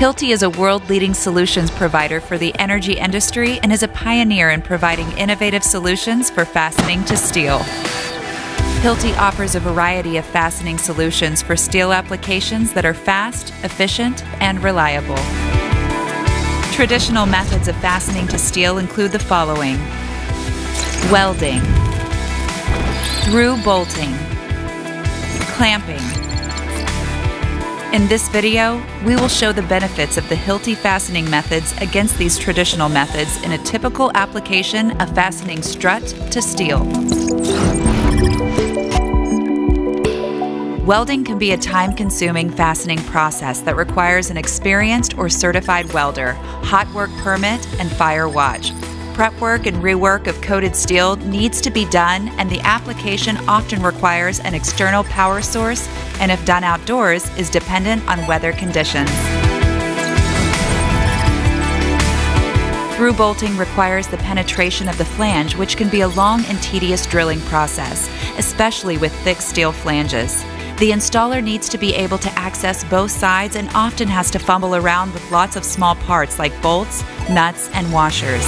Hilti is a world-leading solutions provider for the energy industry and is a pioneer in providing innovative solutions for fastening to steel. Hilti offers a variety of fastening solutions for steel applications that are fast, efficient, and reliable. Traditional methods of fastening to steel include the following: welding, through bolting, clamping. In this video, we will show the benefits of the Hilti fastening methods against these traditional methods in a typical application of fastening strut to steel. Welding can be a time-consuming fastening process that requires an experienced or certified welder, hot work permit, and fire watch. Prep work and rework of coated steel needs to be done, and the application often requires an external power source, and if done outdoors, is dependent on weather conditions. Through bolting requires the penetration of the flange, which can be a long and tedious drilling process, especially with thick steel flanges. The installer needs to be able to access both sides and often has to fumble around with lots of small parts like bolts, nuts, and washers.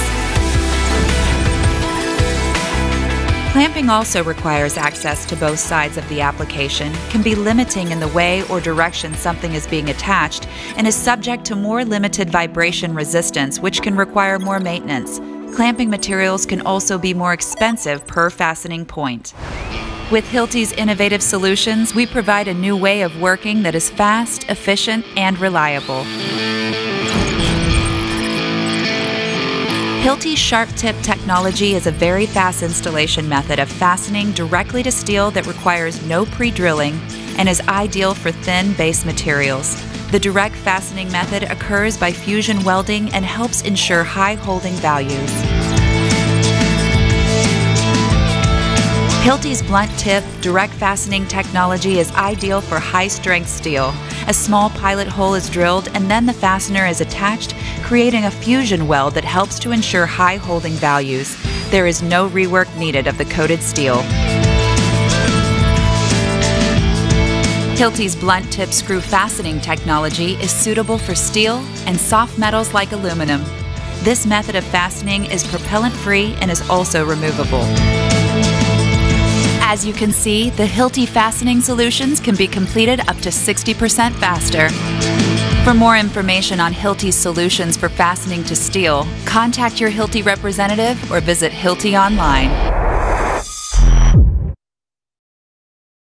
Clamping also requires access to both sides of the application, can be limiting in the way or direction something is being attached, and is subject to more limited vibration resistance, which can require more maintenance. Clamping materials can also be more expensive per fastening point. With Hilti's innovative solutions, we provide a new way of working that is fast, efficient, and reliable. Hilti's Sharp Tip technology is a very fast installation method of fastening directly to steel that requires no pre-drilling and is ideal for thin base materials. The direct fastening method occurs by fusion welding and helps ensure high holding values. Hilti's blunt tip direct fastening technology is ideal for high-strength steel. A small pilot hole is drilled and then the fastener is attached, creating a fusion weld that helps to ensure high holding values. There is no rework needed of the coated steel. Hilti's blunt tip screw fastening technology is suitable for steel and soft metals like aluminum. This method of fastening is propellant-free and is also removable. As you can see, the Hilti fastening solutions can be completed up to 60% faster. For more information on Hilti's solutions for fastening to steel, contact your Hilti representative or visit Hilti online.